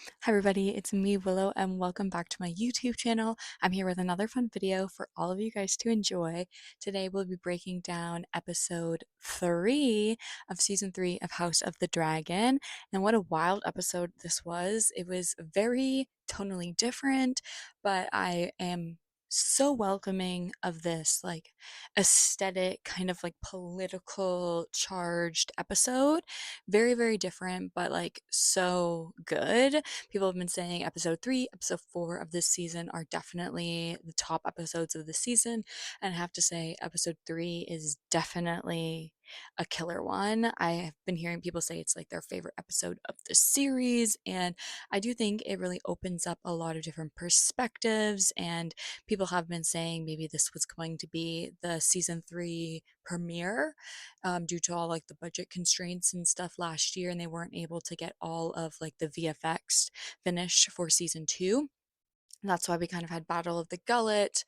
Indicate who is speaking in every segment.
Speaker 1: Hi everybody, it's me Willow and welcome back to my YouTube channel. I'm here with another fun video for all of you guys to enjoy. Today we'll be breaking down episode 3 of season 3 of House of the Dragon. And what a wild episode this was. It was very tonally different, but I am so welcoming of this like aesthetic kind of like political charged episode. Very, very different, but like so good. People have been saying episode 3, episode 4 of this season are definitely the top episodes of the season. And I have to say, episode 3 is definitely a killer one. I have been hearing people say it's like their favorite episode of the series. And I do think it really opens up a lot of different perspectives. And people have been saying maybe this was going to be the season 3 premiere due to all like the budget constraints and stuff last year, and they weren't able to get all of like the VFX finished for season 2. And that's why we kind of had Battle of the Gullet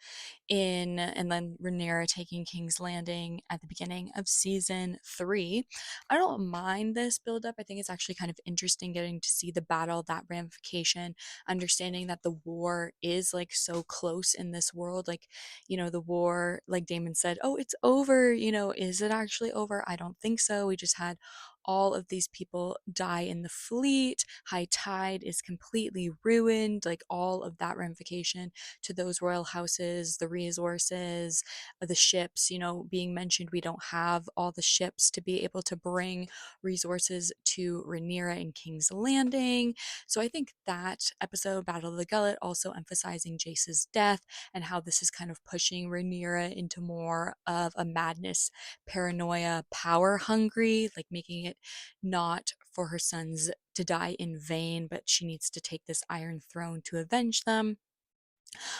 Speaker 1: and then Rhaenyra taking King's Landing at the beginning of season 3. I don't mind this build up. I think it's actually kind of interesting getting to see the battle, that ramification, understanding that the war is like so close in this world. Like, the war, like Damon said, oh, it's over. Is it actually over? I don't think so. We just had all of these people die in the fleet. High tide is completely ruined, like all of that ramification to those royal houses, the resources, the ships, being mentioned. We don't have all the ships to be able to bring resources to Rhaenyra and King's Landing. So I think that episode, Battle of the Gullet, also emphasizing Jace's death and how this is kind of pushing Rhaenyra into more of a madness, paranoia, power hungry, like making it not for her sons to die in vain, but she needs to take this Iron Throne to avenge them.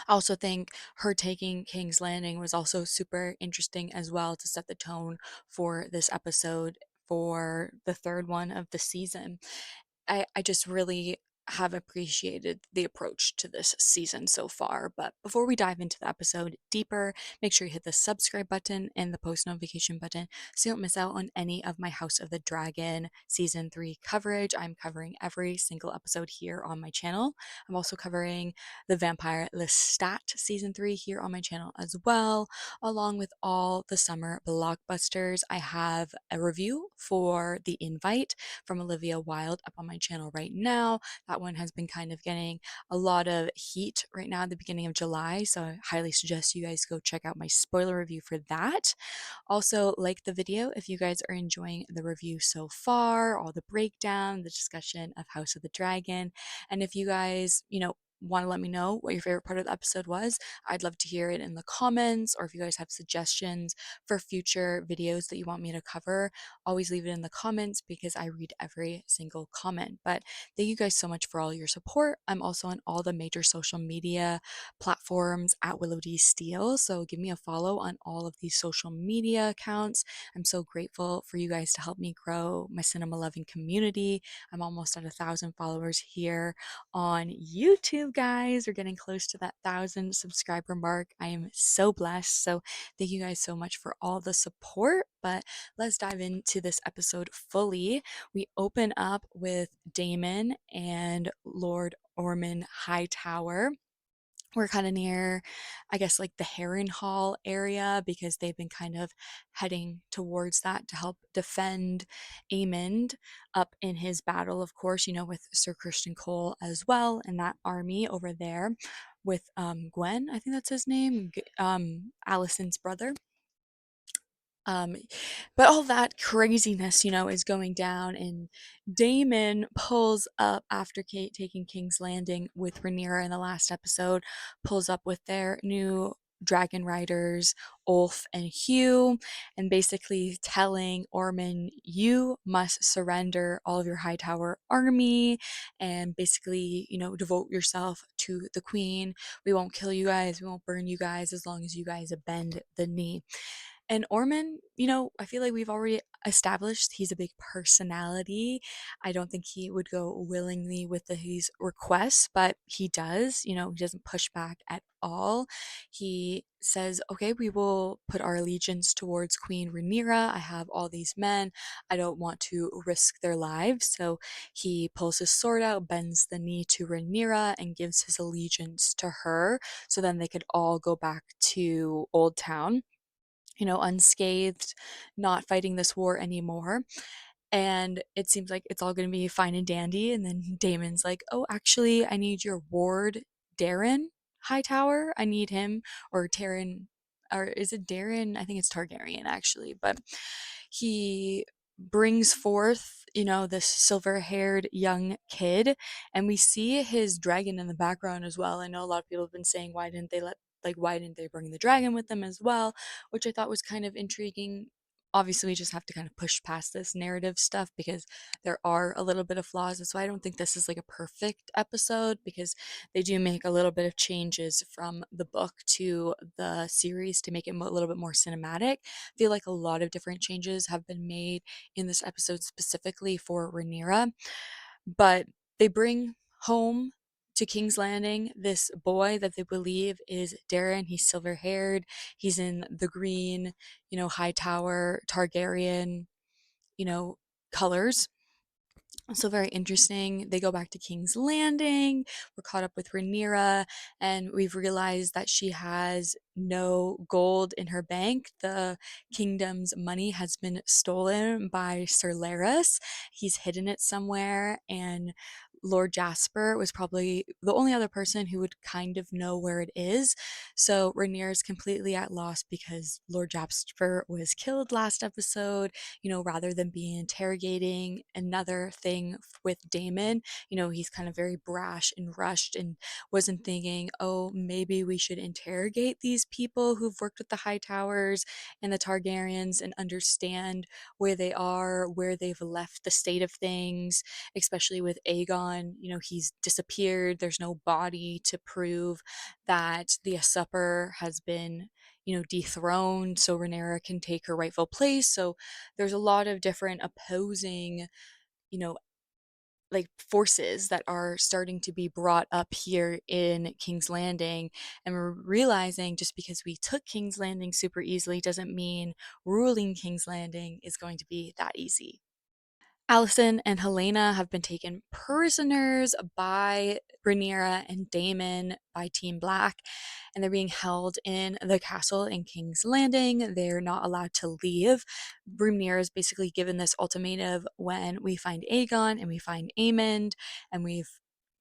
Speaker 1: I also think her taking King's Landing was also super interesting as well to set the tone for this episode for the third one of the season. I just really have appreciated the approach to this season so far. But before we dive into the episode deeper, make sure you hit the subscribe button and the post notification button so you don't miss out on any of my House of the Dragon season 3 coverage. I'm covering every single episode here on my channel. I'm also covering the Vampire Lestat season 3 here on my channel as well, along with all the summer blockbusters. I have a review for The Invite from Olivia Wilde up on my channel right now. That one has been kind of getting a lot of heat right now at the beginning of July, so I highly suggest you guys go check out my spoiler review for that. Also, like the video if you guys are enjoying the review so far, all the breakdown, the discussion of House of the Dragon. And if you guys, want to let me know what your favorite part of the episode was, I'd love to hear it in the comments, or if you guys have suggestions for future videos that you want me to cover, always leave it in the comments because I read every single comment. But thank you guys so much for all your support. I'm also on all the major social media platforms at Willow D Steele, so give me a follow on all of these social media accounts. I'm so grateful for you guys to help me grow my cinema loving community. I'm almost at 1,000 followers here on YouTube, guys. We're getting close to that 1,000 subscriber mark. I am so blessed. So thank you guys so much for all the support. But let's dive into this episode fully. We open up with Damon and Lord Ormond Hightower. We're kind of near, I guess, like the Harrenhal area because they've been kind of heading towards that to help defend Aemond up in his battle, of course, with Sir Christian Cole as well and that army over there with Gwen, I think that's his name, Alison's brother. Um, but all that craziness, is going down, and Damon pulls up after Kate taking King's Landing with Rhaenyra in the last episode, pulls up with their new dragon riders, Ulf and Hugh, and basically telling Ormond, you must surrender all of your Hightower army and basically, devote yourself to the Queen. We won't kill you guys, we won't burn you guys as long as you guys bend the knee. And Orman, you know, I feel like we've already established he's a big personality. I don't think he would go willingly with his requests, but he does. You know, he doesn't push back at all. He says, okay, we will put our allegiance towards Queen Rhaenyra. I have all these men. I don't want to risk their lives. So he pulls his sword out, bends the knee to Rhaenyra, and gives his allegiance to her. So then they could all go back to Old Town, you know, unscathed, not fighting this war anymore. And it seems like it's all going to be fine and dandy. And then Damon's like, oh, actually, I need your ward, Darren Hightower. I need him, or Taryn, or is it Darren? I think it's Targaryen, actually. But he brings forth, you know, this silver haired young kid. And we see his dragon in the background as well. I know a lot of people have been saying, why didn't they bring the dragon with them as well? Which I thought was kind of intriguing. Obviously, we just have to kind of push past this narrative stuff because there are a little bit of flaws. That's why I don't think this is like a perfect episode, because they do make a little bit of changes from the book to the series to make it a little bit more cinematic. I feel like a lot of different changes have been made in this episode specifically for Rhaenyra, but they bring home to King's Landing this boy that they believe is Darren. He's silver haired. He's in the green, you know, Hightower Targaryen, you know, colors. So very interesting. They go back to King's Landing. We're caught up with Rhaenyra, and we've realized that she has no gold in her bank. The kingdom's money has been stolen by Sir Larys. He's hidden it somewhere, and Lord Jasper was probably the only other person who would kind of know where it is. So Rhaenyra is completely at loss because Lord Jasper was killed last episode. You know, rather than being interrogating. Another thing with Damon, you know, he's kind of very brash and rushed and wasn't thinking, oh, maybe we should interrogate these people who've worked with the Hightowers and the Targaryens and understand where they are, where they've left the state of things, especially with Aegon. You know, he's disappeared. There's no body to prove that the usurper has been, you know, dethroned so Rhaenyra can take her rightful place. So there's a lot of different opposing, you know, like forces that are starting to be brought up here in King's Landing. And we're realizing just because we took King's Landing super easily doesn't mean ruling King's Landing is going to be that easy. Allison and Helena have been taken prisoners by Rhaenyra and Daemon by Team Black, and they're being held in the castle in King's Landing. They're not allowed to leave. Rhaenyra is basically given this ultimatum: when we find Aegon and we find Aemond and we've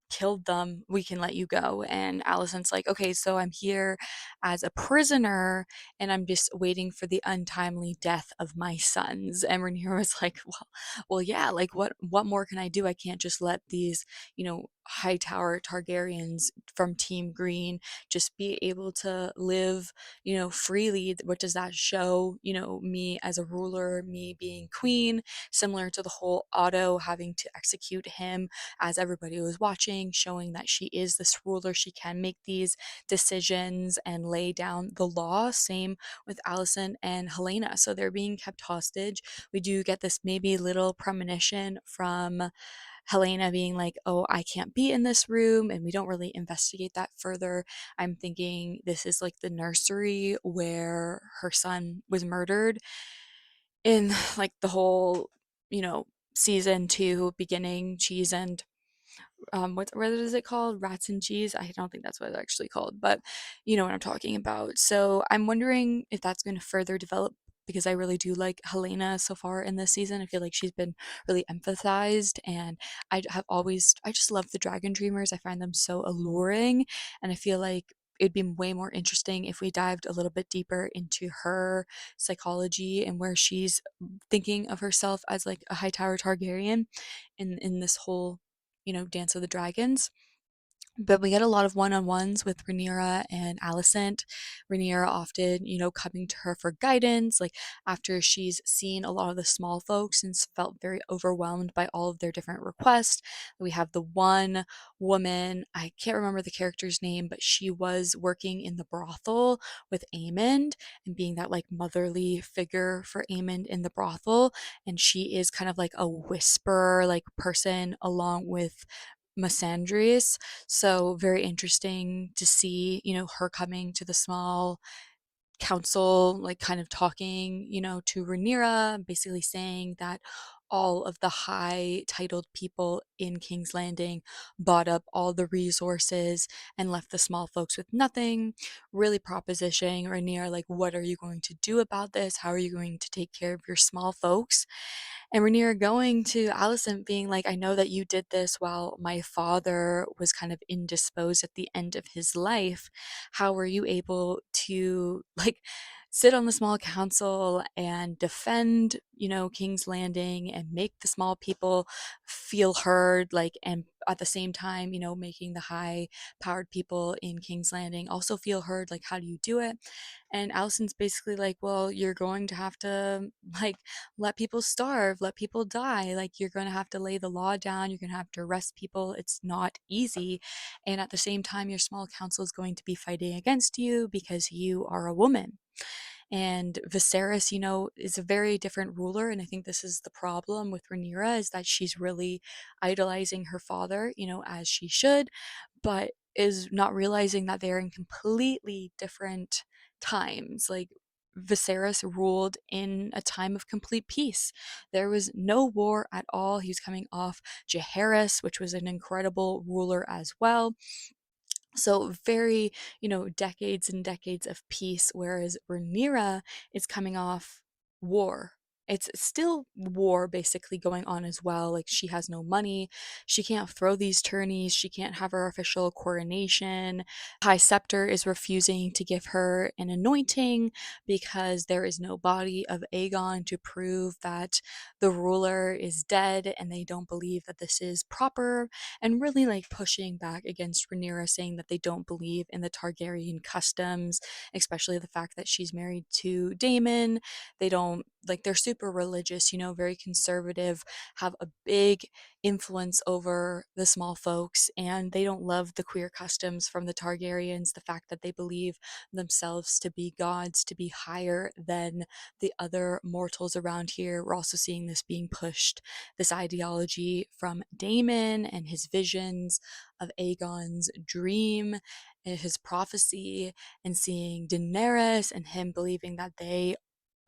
Speaker 1: killed them, we can let you go. And Allison's like, okay, so I'm here as a prisoner and I'm just waiting for the untimely death of my sons. And Rhaenyra was like, well, yeah, like what more can I do? I can't just let these, you know, Hightower Targaryens from Team Green just be able to live, you know, freely. What does that show? You know, me as a ruler, me being queen, similar to the whole Otto having to execute him as everybody was watching, showing that she is this ruler. She can make these decisions and lay down the law. Same with Allison and Helena. So they're being kept hostage. We do get this maybe little premonition from Helena being like, oh, I can't be in this room. And we don't really investigate that further. I'm thinking this is like the nursery where her son was murdered in like the whole, you know, season 2 beginning, cheese and what is it called? Rats and cheese? I don't think that's what it's actually called, but you know what I'm talking about. So I'm wondering if that's going to further develop, because I really do like Helena so far in this season. I feel like she's been really emphasized, and I just love the Dragon Dreamers. I find them so alluring, and I feel like it'd be way more interesting if we dived a little bit deeper into her psychology and where she's thinking of herself as like a Hightower Targaryen in this whole, you know, Dance of the Dragons. But we get a lot of one-on-ones with Rhaenyra and Alicent. Rhaenyra often, coming to her for guidance, like after she's seen a lot of the small folks and felt very overwhelmed by all of their different requests. We have the one woman, I can't remember the character's name, but she was working in the brothel with Aemond and being that like motherly figure for Aemond in the brothel. And she is kind of like a whisperer, like person along with Missandreis. So very interesting to see, her coming to the small council, like kind of talking, to Rhaenyra, basically saying that all of the high titled people in King's Landing bought up all the resources and left the small folks with nothing, really propositioning Rhaenyra, like, what are you going to do about this? How are you going to take care of your small folks? And Rhaenyra going to Alicent being like, I know that you did this while my father was kind of indisposed at the end of his life. How were you able to like sit on the small council and defend, King's Landing and make the small people feel heard, like, and at the same time, making the high powered people in King's Landing also feel heard? Like, how do you do it? And Alicent's basically like, well, you're going to have to like let people starve, let people die. Like, you're going to have to lay the law down, you're going to have to arrest people. It's not easy. And at the same time, your small council is going to be fighting against you because you are a woman. And Viserys, is a very different ruler. And I think this is the problem with Rhaenyra, is that she's really idolizing her father, as she should, but is not realizing that they're in completely different times. Like, Viserys ruled in a time of complete peace. There was no war at all. He was coming off Jaehaerys, which was an incredible ruler as well. So very, decades and decades of peace, whereas Rhaenyra is coming off war. It's still war basically going on as well. Like, she has no money. She can't throw these tourneys. She can't have her official coronation. High Scepter is refusing to give her an anointing because there is no body of Aegon to prove that the ruler is dead, and they don't believe that this is proper, and really like pushing back against Rhaenyra, saying that they don't believe in the Targaryen customs, especially the fact that she's married to Daemon. They don't like, they're super religious, very conservative, have a big influence over the small folks, and they don't love the queer customs from the Targaryens, the fact that they believe themselves to be gods, to be higher than the other mortals around here. We're also seeing this being pushed, this ideology from Daemon and his visions of Aegon's dream and his prophecy, and seeing Daenerys and him believing that they,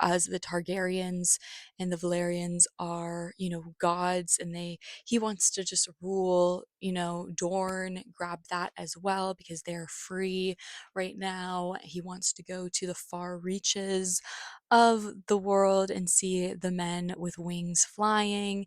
Speaker 1: as the Targaryens and the Valerians, are, gods, and he wants to just rule, Dorne, grab that as well because they're free right now. He wants to go to the far reaches of the world and see the men with wings flying.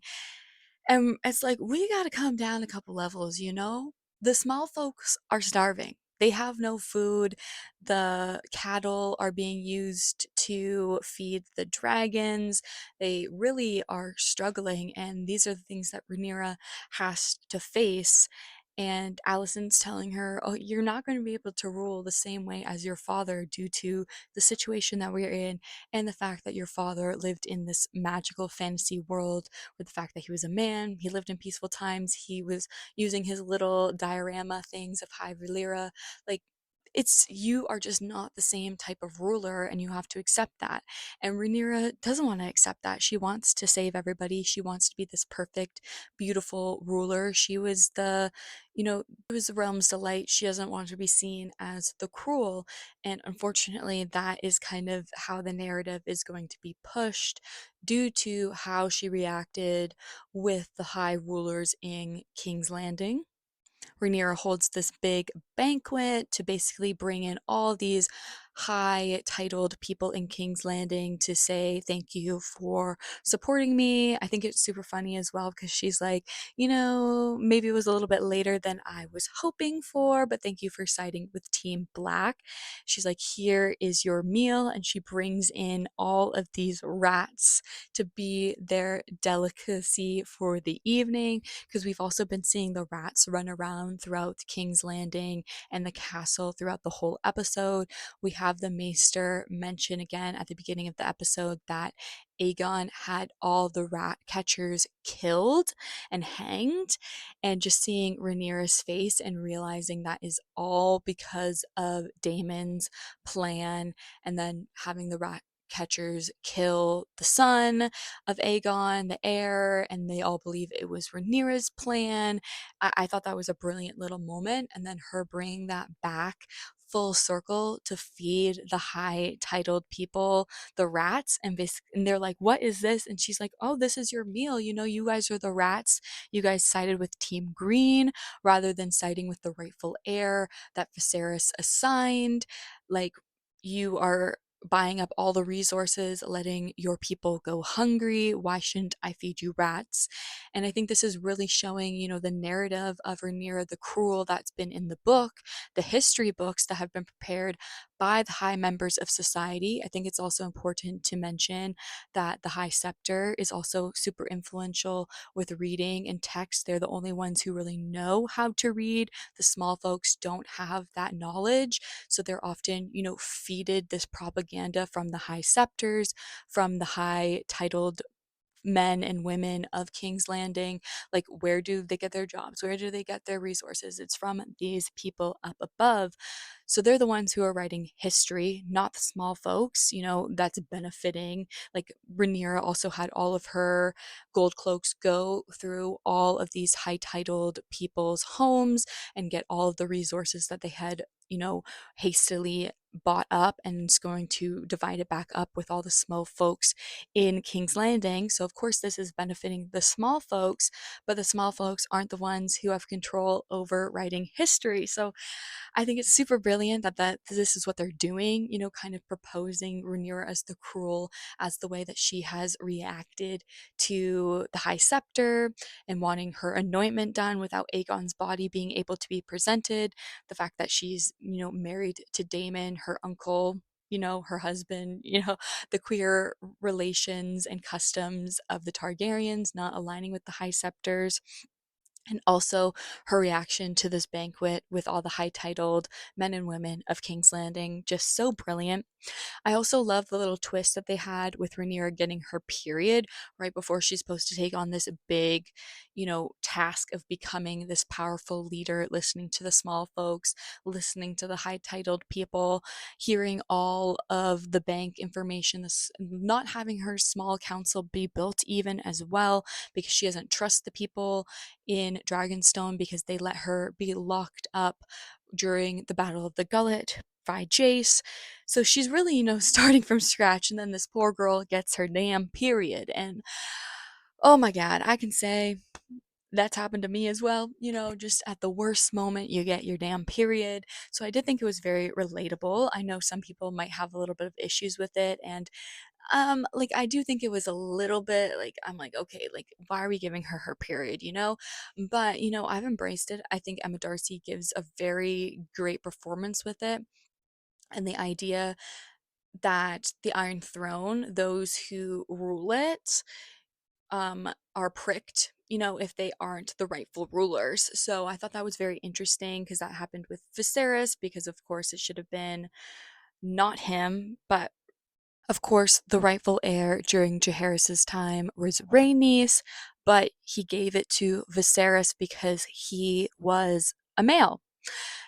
Speaker 1: And it's like, we got to come down a couple levels, The small folks are starving. They have no food. The cattle are being used to feed the dragons. They really are struggling. And these are the things that Rhaenyra has to face. And Alicent's telling her, oh, you're not going to be able to rule the same way as your father due to the situation that we're in, and the fact that your father lived in this magical fantasy world, with the fact that he was a man, he lived in peaceful times, he was using his little diorama things of High Valyria. Like, it's, you are just not the same type of ruler, and you have to accept that. And Rhaenyra doesn't want to accept that. She wants to save everybody. She wants to be this perfect, beautiful ruler. She was the, it was the realm's delight. She doesn't want to be seen as the cruel. And unfortunately, that is kind of how the narrative is going to be pushed, due to how she reacted with the high rulers in King's Landing. Rhaenyra holds this big banquet to basically bring in all these high titled people in King's Landing to say thank you for supporting me. I think it's super funny as well because she's like, maybe it was a little bit later than I was hoping for, but thank you for siding with Team Black. She's like, here is your meal. And she brings in all of these rats to be their delicacy for the evening, because we've also been seeing the rats run around throughout King's Landing and the castle throughout the whole episode. We have the maester mention again at the beginning of the episode that Aegon had all the rat catchers killed and hanged, and just seeing Rhaenyra's face and realizing that is all because of Daemon's plan, and then having the rat catchers kill the son of Aegon, the heir, and they all believe it was Rhaenyra's plan. I thought that was a brilliant little moment, and then her bringing that back full circle to feed the high titled people the rats, and they're like, what is this? And she's like, oh, this is your meal, you guys are the rats, you guys sided with Team Green rather than siding with the rightful heir that Viserys assigned. Like, you are buying up all the resources, letting your people go hungry. Why shouldn't I feed you rats? And I think this is really showing, the narrative of Rhaenyra the Cruel that's been in the book, the history books that have been prepared by the high members of society. I think it's also important to mention that the High Scepter is also super influential with reading and text. They're the only ones who really know how to read. The small folks don't have that knowledge. So they're often, feeded this propaganda from the High Scepters, from the high titled men and women of King's Landing. Like, where do they get their jobs? Where do they get their resources? It's from these people up above. So they're the ones who are writing history, not the small folks, that's benefiting. Like, Rhaenyra also had all of her gold cloaks go through all of these high titled people's homes and get all of the resources that they had, hastily bought up, and is going to divide it back up with all the small folks in King's Landing. So, of course, this is benefiting the small folks, but the small folks aren't the ones who have control over writing history. So, I think it's super brilliant that this is what they're doing, kind of proposing Rhaenyra as the Cruel, as the way that she has reacted to the High Scepter and wanting her anointment done without Aegon's body being able to be presented. The fact that she's, married to Daemon, her uncle, her husband, the queer relations and customs of the Targaryens not aligning with the High Scepters, and also her reaction to this banquet with all the high titled men and women of King's Landing, just so brilliant. I also love the little twist that they had with Rhaenyra getting her period right before she's supposed to take on this big, task of becoming this powerful leader, listening to the small folks, listening to the high titled people, hearing all of the bank information, not having her small council be built even as well, because she doesn't trust the people in Dragonstone because they let her be locked up during the Battle of the Gullet by Jace. So she's really, starting from scratch, and then this poor girl gets her damn period. And oh my god, I can say that's happened to me as well. Just at the worst moment, you get your damn period. So I did think it was very relatable. I know some people might have a little bit of issues with it, and like, I do think it was a little bit like, I'm like, okay, like, why are we giving her her period, But, I've embraced it. I think Emma Darcy gives a very great performance with it. And the idea that the Iron Throne, those who rule it, are pricked, if they aren't the rightful rulers. So I thought that was very interesting because that happened with Viserys, because of course it should have been not him, but of course, the rightful heir during Jaehaerys's time was Rhaenys, but he gave it to Viserys because he was a male.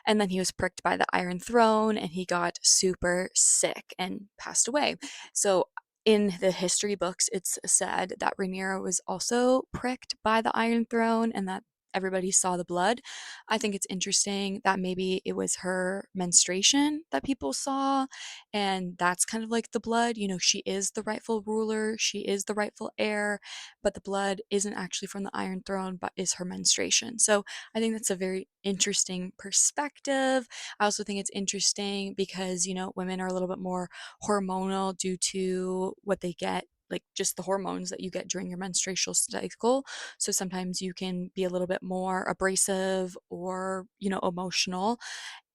Speaker 1: And then he was pricked by the Iron Throne and he got super sick and passed away. So in the history books, it's said that Rhaenyra was also pricked by the Iron Throne, and that everybody saw the blood. I think it's interesting that maybe it was her menstruation that people saw, and that's kind of like the blood. You know, she is the rightful ruler, she is the rightful heir, but the blood isn't actually from the Iron Throne, but is her menstruation. So I think that's a very interesting perspective. I also think it's interesting because, you know, women are a little bit more hormonal due to what they get, like just the hormones that you get during your menstrual cycle. So sometimes you can be a little bit more abrasive or, you know, emotional,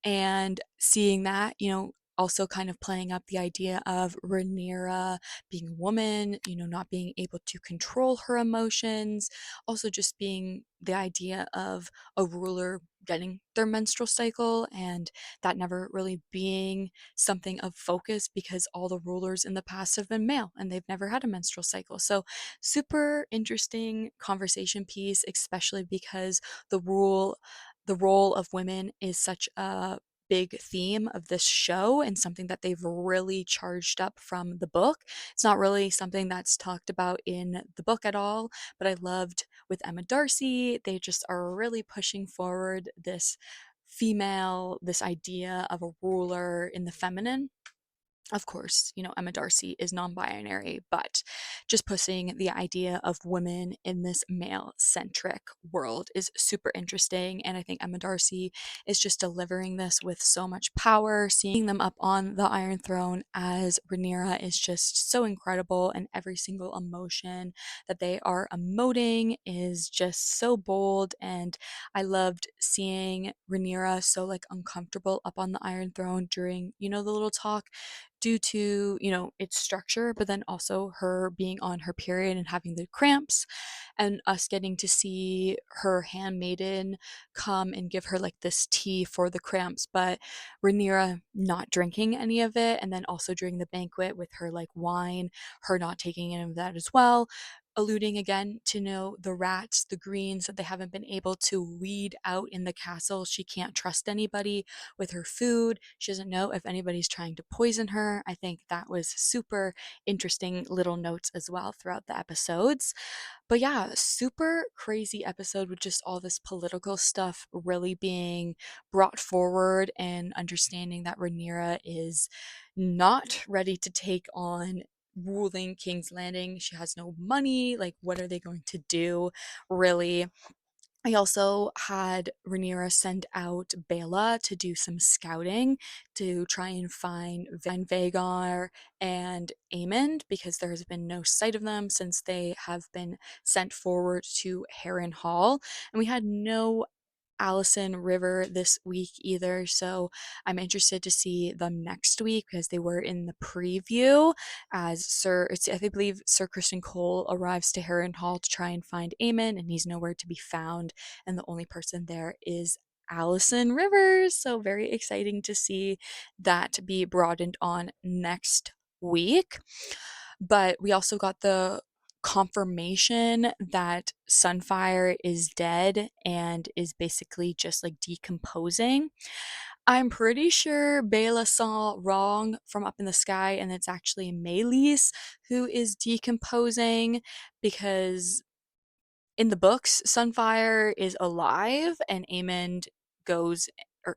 Speaker 1: and seeing that, you know, also kind of playing up the idea of Rhaenyra being a woman, you know, not being able to control her emotions, also just being the idea of a ruler getting their menstrual cycle and that never really being something of focus because all the rulers in the past have been male and they've never had a menstrual cycle. So, super interesting conversation piece, especially because the rule the role of women is such a big theme of this show and something that they've really charged up from the book. It's not really something that's talked about in the book at all, but I loved with Emma Darcy, they just are really pushing forward this idea of a ruler in the feminine. Of course, you know, Emma Darcy is non binary, but just pushing the idea of women in this male centric world is super interesting. And I think Emma Darcy is just delivering this with so much power. Seeing them up on the Iron Throne as Rhaenyra is just so incredible, and every single emotion that they are emoting is just so bold. And I loved seeing Rhaenyra so like uncomfortable up on the Iron Throne during, you know, the little talk due to, you know, its structure, but then also her being on her period and having the cramps, and us getting to see her handmaiden come and give her like this tea for the cramps, but Rhaenyra not drinking any of it, and then also during the banquet with her like wine, her not taking any of that as well, alluding again to, you know, the rats, the greens that they haven't been able to weed out in the castle. She can't trust anybody with her food. She doesn't know if anybody's trying to poison her. I think that was super interesting little notes as well throughout the episodes. But yeah, super crazy episode with just all this political stuff really being brought forward, and understanding that Rhaenyra is not ready to take on ruling King's Landing. She has no money. Like, what are they going to do, really? I also had Rhaenyra send out Bela to do some scouting to try and find Vagar and Aemond, because there has been no sight of them since they have been sent forward to Harrenhal. And we had no Allison River this week either, so I'm interested to see them next week because they were in the preview as I believe Sir Kristen Cole arrives to Harrenhal to try and find Aemon, and he's nowhere to be found, and the only person there is Allison Rivers. So very exciting to see that be broadened on next week. But we also got the confirmation that Sunfire is dead and is basically just like decomposing. I'm pretty sure Bela saw wrong from up in the sky, and it's actually Meleys who is decomposing, because in the books, Sunfire is alive and goes or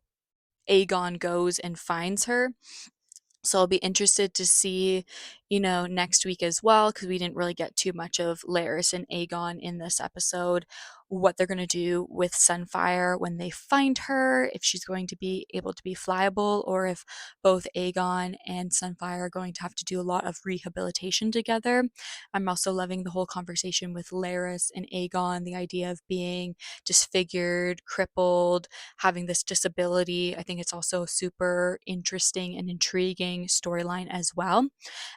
Speaker 1: Aegon goes and finds her. So I'll be interested to see, you know, next week as well, because we didn't really get too much of Larys and Aegon in this episode, what they're going to do with Sunfire when they find her, if she's going to be able to be flyable, or if both Aegon and Sunfire are going to have to do a lot of rehabilitation together. I'm also loving the whole conversation with Larys and Aegon, the idea of being disfigured, crippled, having this disability. I think it's also a super interesting and intriguing storyline as well.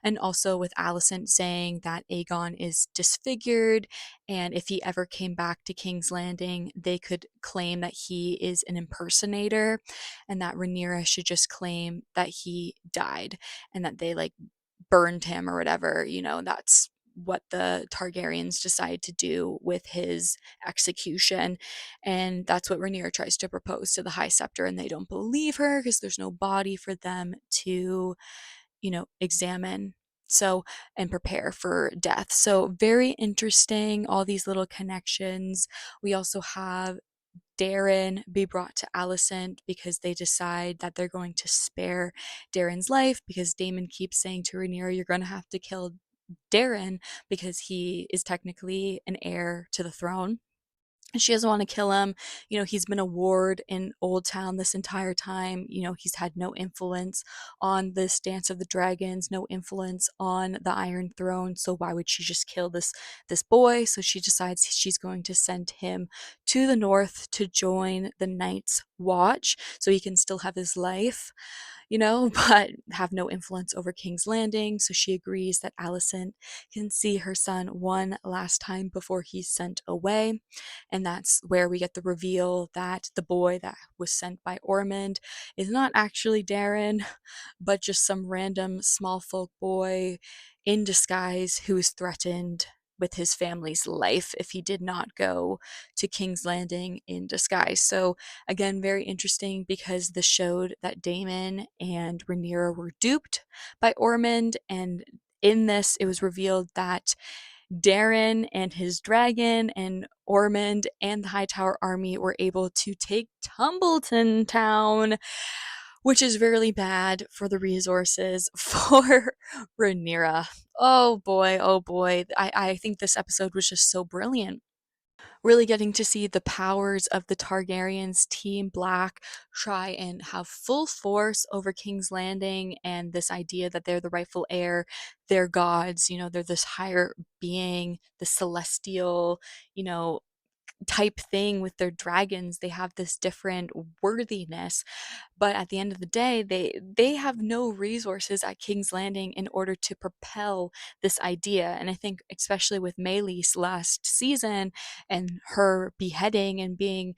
Speaker 1: And also with Alicent saying that Aegon is disfigured, and if he ever came back to King's Landing, they could claim that he is an impersonator, and that Rhaenyra should just claim that he died and that they like burned him or whatever. You know, that's what the Targaryens decide to do with his execution. And that's what Rhaenyra tries to propose to the High Scepter, and they don't believe her because there's no body for them to, you know, examine So, and prepare for death. So, very interesting, all these little connections. We also have Darren be brought to Alicent because they decide that they're going to spare Darren's life because Daemon keeps saying to Rhaenyra, you're going to have to kill Darren because he is technically an heir to the throne. She doesn't want to kill him. He's been a ward in Old Town this entire time. He's had no influence on this Dance of the Dragons, no influence on the Iron Throne. So why would she just kill this boy? So she decides she's going to send him to the north to join the Night's Watch so he can still have his life, but have no influence over King's Landing. So she agrees that Alicent can see her son one last time before he's sent away. And that's where we get the reveal that the boy that was sent by Ormond is not actually Darren, but just some random small folk boy in disguise who is threatened with his family's life if he did not go to King's Landing in disguise. So again, very interesting because this showed that Daemon and Rhaenyra were duped by Ormond, and in this it was revealed that Darren and his dragon and Ormond and the Hightower army were able to take Tumbleton Town, which is really bad for the resources for Rhaenyra. Oh boy, oh boy. I think this episode was just so brilliant. Really getting to see the powers of the Targaryens, Team Black, try and have full force over King's Landing, and this idea that they're the rightful heir, they're gods, they're this higher being, the celestial, you know, type thing with their dragons. They have this different worthiness, but at the end of the day, they have no resources at King's Landing in order to propel this idea. And I think especially with Meleys last season and her beheading and being,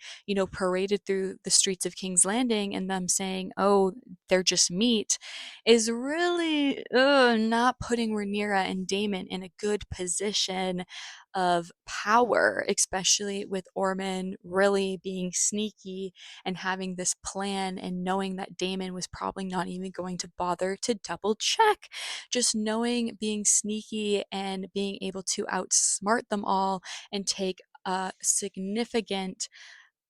Speaker 1: paraded through the streets of King's Landing and them saying, oh, they're just meat, is really not putting Rhaenyra and Daemon in a good position of power, especially with Ormond really being sneaky and having this plan and knowing that Daemon was probably not even going to bother to double check. Just knowing, being sneaky and being able to outsmart them all and take a significant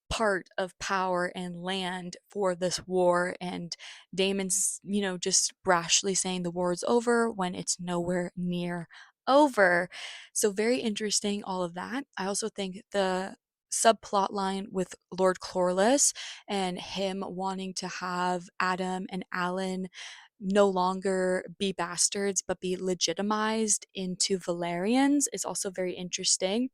Speaker 1: part of power and land for this war, and Daemon's, just brashly saying the war is over when it's nowhere near over. So very interesting, all of that. I also think the subplot line with Lord Corlys and him wanting to have Adam and Alan no longer be bastards but be legitimized into Valerians is also very interesting.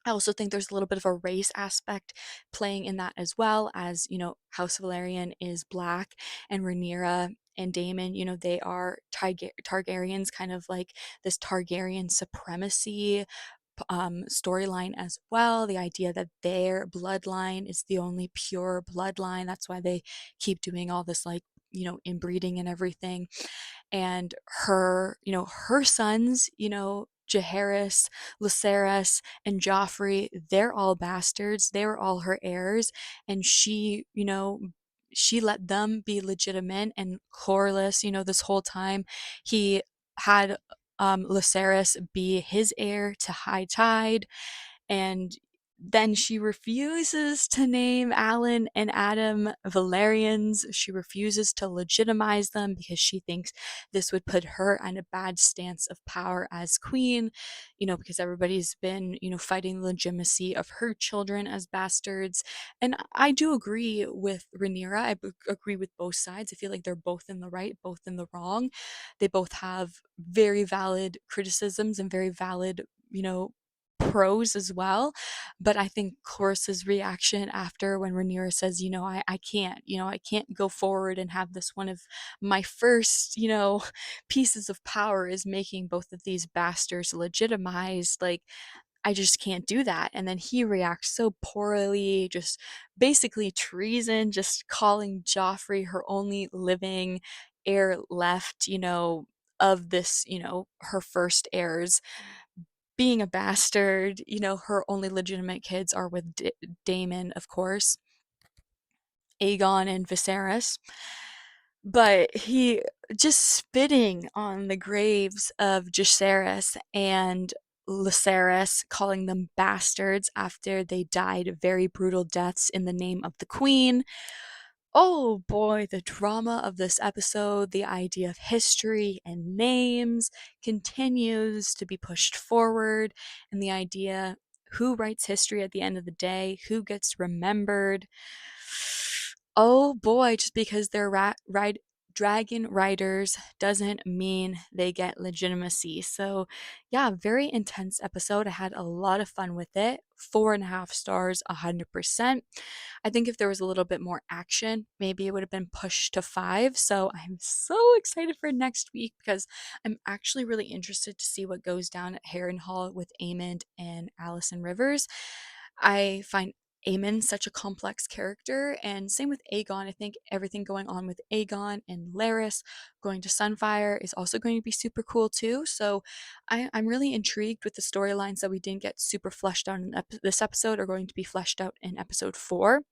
Speaker 1: I also think there's a little bit of a race aspect playing in that as well, as House Valerian is black and Rhaenyra and Daemon, they are Targaryens, kind of like this Targaryen supremacy storyline as well. The idea that their bloodline is the only pure bloodline. That's why they keep doing all this, like, inbreeding and everything. And her sons, Jaehaerys, Lucerys, and Joffrey, they're all bastards. They were all her heirs. And she let them be legitimate. And Corlys, this whole time, he had Lucerys be his heir to High Tide, and then she refuses to name Alan and Adam Valerians. She refuses to legitimize them because she thinks this would put her in a bad stance of power as queen, because everybody's been, fighting the legitimacy of her children as bastards. And I do agree with Rhaenyra. I agree with both sides. I feel like they're both in the right, both in the wrong. They both have very valid criticisms and very valid, pros as well. But I think Corus's reaction after when Rhaenyra says, I can't, I can't go forward and have this one of my first, pieces of power is making both of these bastards legitimized. Like, I just can't do that. And then he reacts so poorly, just basically treason, just calling Joffrey her only living heir left, of this, her first heirs being a bastard. Her only legitimate kids are with Daemon, of course, Aegon and Viserys. But he just spitting on the graves of Jacaerys and Lucerys, calling them bastards after they died very brutal deaths in the name of the queen. Oh boy, the drama of this episode, the idea of history and names continues to be pushed forward, and the idea who writes history at the end of the day, who gets remembered. Oh boy, just because they're dragon riders doesn't mean they get legitimacy. So, yeah, very intense episode. I had a lot of fun with it. 4.5 stars, 100%. I think if there was a little bit more action, maybe it would have been pushed to 5. So I'm so excited for next week because I'm actually really interested to see what goes down at Harrenhal with Aemond and Allison Rivers. I find Aemon such a complex character, and same with Aegon. I think everything going on with Aegon and Larys going to Sunfire is also going to be super cool too. So I'm really intrigued with the storylines that we didn't get super fleshed out in this episode are going to be fleshed out in episode 4.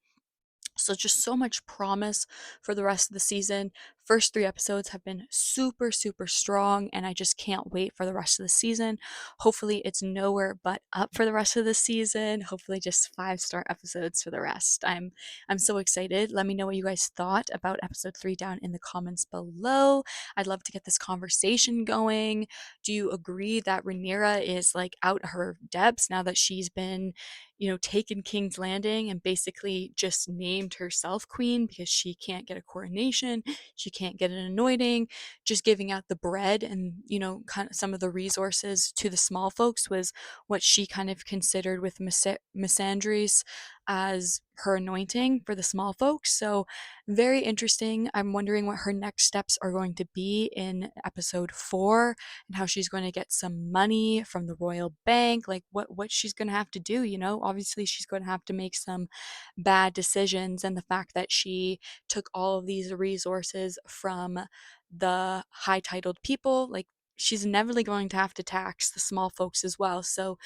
Speaker 1: So just so much promise for the rest of the season. First 3 episodes have been super, super strong, and I just can't wait for the rest of the season. Hopefully it's nowhere but up for the rest of the season. Hopefully just 5-star episodes for the rest. I'm so excited. Let me know what you guys thought about episode 3 down in the comments below. I'd love to get this conversation going. Do you agree that Rhaenyra is like out her depths now that she's been taken King's Landing and basically just named herself queen because she can't get a coronation, she can't get an anointing, just giving out the bread and, kind of some of the resources to the small folks was what she kind of considered with Missandre's as her anointing for the small folks. So very interesting. I'm wondering what her next steps are going to be in episode 4 and how she's going to get some money from the royal bank, like what she's going to have to do. Obviously she's going to have to make some bad decisions, and the fact that she took all of these resources from the high titled people, like she's inevitably going to have to tax the small folks as well. So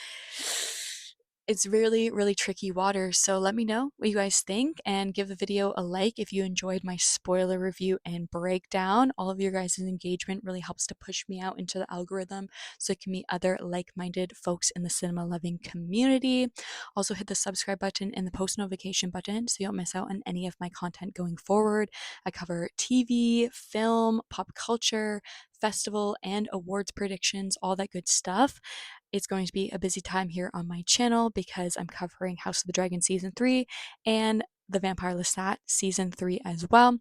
Speaker 1: it's really, really tricky waters. So let me know what you guys think and give the video a like if you enjoyed my spoiler review and breakdown. All of your guys' engagement really helps to push me out into the algorithm so it can meet other like-minded folks in the cinema loving community. Also hit the subscribe button and the post notification button so you don't miss out on any of my content going forward. I cover TV, film, pop culture, festival, and awards predictions, all that good stuff. It's going to be a busy time here on my channel because I'm covering House of the Dragon Season 3 and The Vampire Lestat Season 3 as well,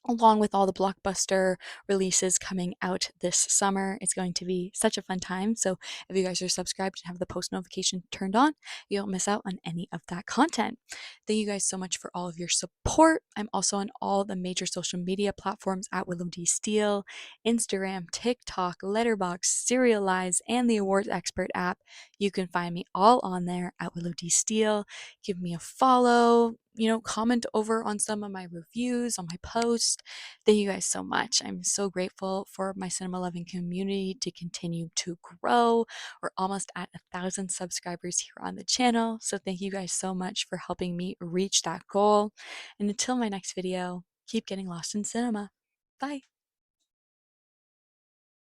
Speaker 1: along with all the blockbuster releases coming out this summer. It's going to be such a fun time. So if you guys are subscribed and have the post notification turned on, you don't miss out on any of that content. Thank you guys so much for all of your support. I'm also on all the major social media platforms at Willow D. Steele, Instagram, TikTok, Letterboxd, Serialized, and the Awards Expert app. You can find me all on there at Willow D. Steele. Give me a follow, comment over on some of my reviews, on my posts. Thank you guys so much. I'm so grateful for my cinema loving community to continue to grow. We're almost at 1,000 subscribers here on the channel. So thank you guys so much for helping me reach that goal. And until my next video, keep getting lost in cinema. Bye.